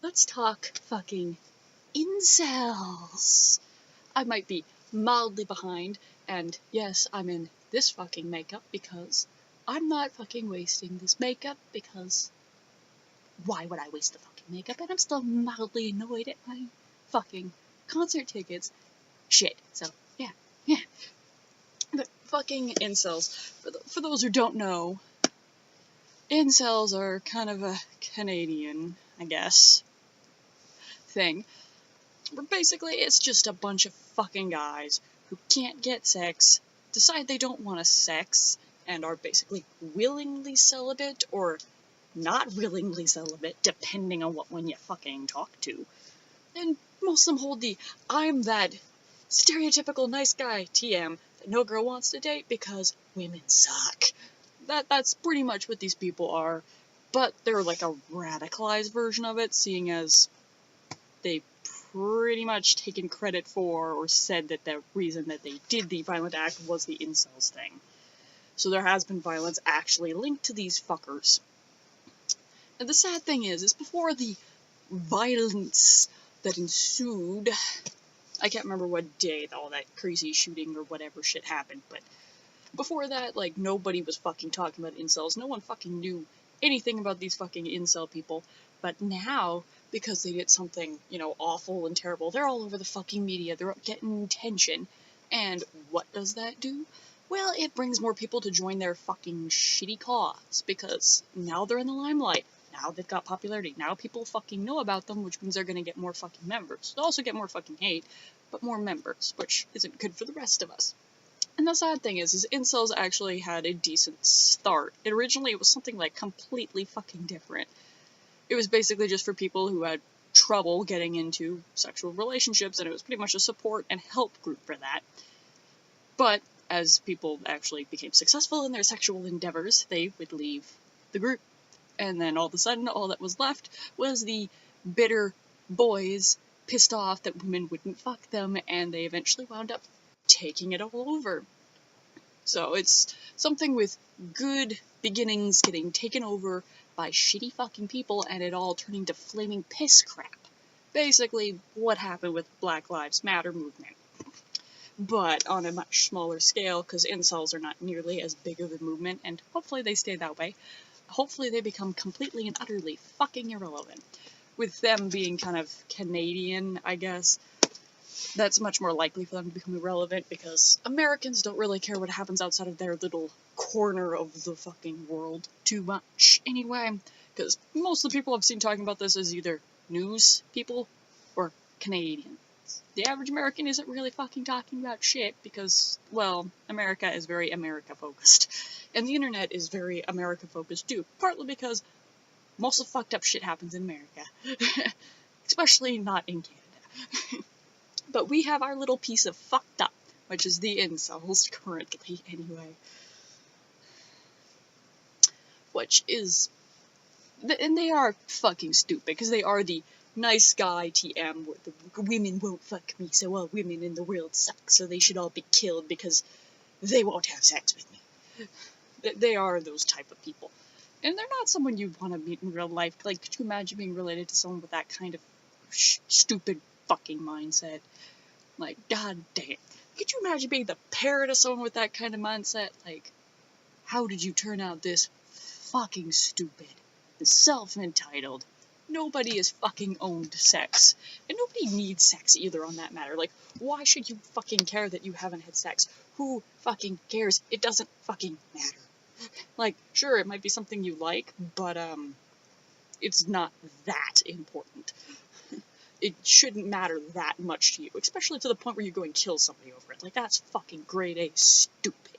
let's talk fucking incels. I might be mildly behind, and yes, I'm in this fucking makeup because I'm not fucking wasting this makeup because why would I waste the fucking makeup? And I'm still mildly annoyed at my fucking concert tickets. Shit. So, yeah. But fucking incels. For those who don't know, incels are kind of a Canadian, I guess, thing. Where basically it's just a bunch of fucking guys who can't get sex, decide they don't want a sex, and are basically willingly celibate or not willingly celibate, depending on what one you fucking talk to. And most of them hold the I'm that stereotypical nice guy TM that no girl wants to date because women suck. That's pretty much what these people are, but they're like a radicalized version of it, seeing as they pretty much taken credit for or said that the reason that they did the violent act was the incels thing. So there has been violence actually linked to these fuckers. And the sad thing is before the violence that ensued, I can't remember what day all that crazy shooting or whatever shit happened, but before that, like, nobody was fucking talking about incels. No one fucking knew anything about these fucking incel people. But now, because they did something, awful and terrible, they're all over the fucking media. They're getting attention. And what does that do? Well, it brings more people to join their fucking shitty cause. Because now they're in the limelight. Now they've got popularity. Now people fucking know about them, which means they're gonna get more fucking members. They'll also get more fucking hate, but more members, which isn't good for the rest of us. And the sad thing is incels actually had a decent start. Originally, it was something like completely fucking different. It was basically just for people who had trouble getting into sexual relationships, and it was pretty much a support and help group for that. But as people actually became successful in their sexual endeavors, they would leave the group. And then all of a sudden, all that was left was the bitter boys pissed off that women wouldn't fuck them, and they eventually wound up taking it all over. So it's something with good beginnings getting taken over by shitty fucking people and it all turning to flaming piss crap. Basically what happened with Black Lives Matter movement. But on a much smaller scale, because incels are not nearly as big of a movement, and hopefully they stay that way. Hopefully they become completely and utterly fucking irrelevant. With them being kind of Canadian, I guess, that's much more likely for them to become irrelevant because Americans don't really care what happens outside of their little corner of the fucking world too much anyway, because most of the people I've seen talking about this is either news people or Canadians. The average American isn't really fucking talking about shit because, well, America is very America-focused, and the internet is very America-focused too, partly because most of the fucked up shit happens in America, especially not in Canada. But we have our little piece of fucked up, which is the incels currently, anyway. Which is... And they are fucking stupid, because they are the nice guy TM, where the women won't fuck me, so all women in the world suck, so they should all be killed because they won't have sex with me. They are those type of people. And they're not someone you'd want to meet in real life. Like, could you imagine being related to someone with that kind of stupid fucking mindset? Like, god damn. Could you imagine being the parent of someone with that kind of mindset? Like, how did you turn out this fucking stupid and self-entitled? Nobody has fucking owned sex. And nobody needs sex either on that matter. Like, why should you fucking care that you haven't had sex? Who fucking cares? It doesn't fucking matter. Like, sure, it might be something you like, but, it's not that important. It shouldn't matter that much to you, especially to the point where you go and kill somebody over it. Like, that's fucking grade A stupid.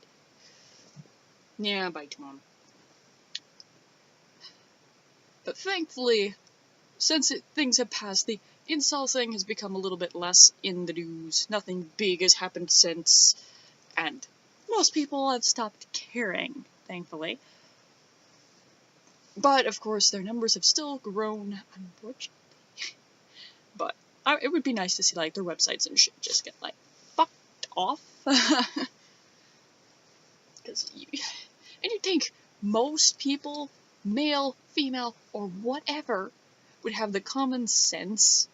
Yeah, bye, Timon. But thankfully, since things have passed, the incel thing has become a little bit less in the news. Nothing big has happened since, and most people have stopped caring, thankfully. But, of course, their numbers have still grown, unfortunately. But it would be nice to see, like, their websites and shit just get, like, fucked off. Because and you'd think most people, male, female, or whatever, would have the common sense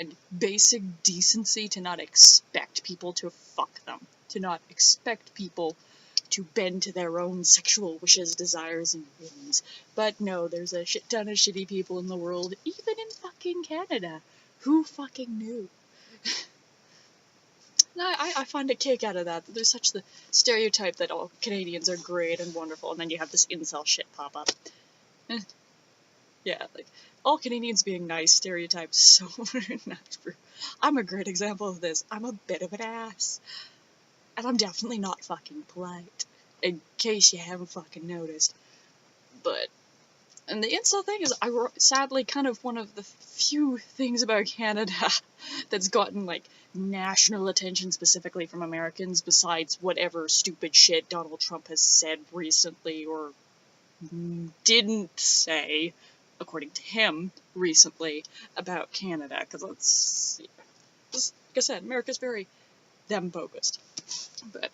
and basic decency to not expect people to fuck them, to not expect people to bend to their own sexual wishes, desires, and whims. But no, there's a shit ton of shitty people in the world, even in fucking Canada. Who fucking knew? No, I find a kick out of that. There's such the stereotype that all Canadians are great and wonderful, and then you have this incel shit pop up. Yeah, like, all Canadians being nice stereotypes so not true. I'm a great example of this. I'm a bit of an ass. And I'm definitely not fucking polite, in case you haven't fucking noticed. But, and the incel thing is, sadly, kind of one of the few things about Canada that's gotten, like, national attention specifically from Americans, besides whatever stupid shit Donald Trump has said recently, or didn't say, according to him, recently, about Canada, because let's see. Like I said, America's very them-focused. But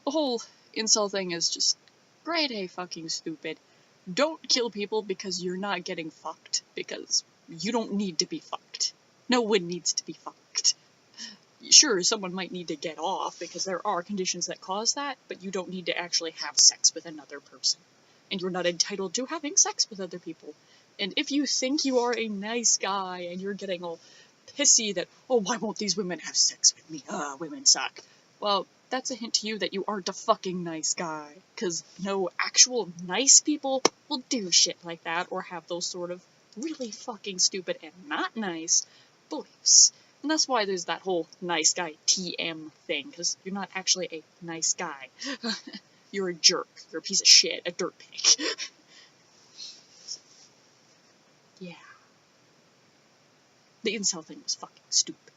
the whole incel thing is just grade A fucking stupid. Don't kill people because you're not getting fucked, because you don't need to be fucked. No one needs to be fucked. Sure, someone might need to get off, because there are conditions that cause that, but you don't need to actually have sex with another person. And you're not entitled to having sex with other people. And if you think you are a nice guy, and you're getting all pissy that, oh, why won't these women have sex with me? Women suck. Well, that's a hint to you that you aren't a fucking nice guy. Because no actual nice people will do shit like that, or have those sort of really fucking stupid and not nice beliefs. And that's why there's that whole nice guy TM thing, because you're not actually a nice guy. You're a jerk. You're a piece of shit. A dirt pig. Yeah. The incel thing was fucking stupid.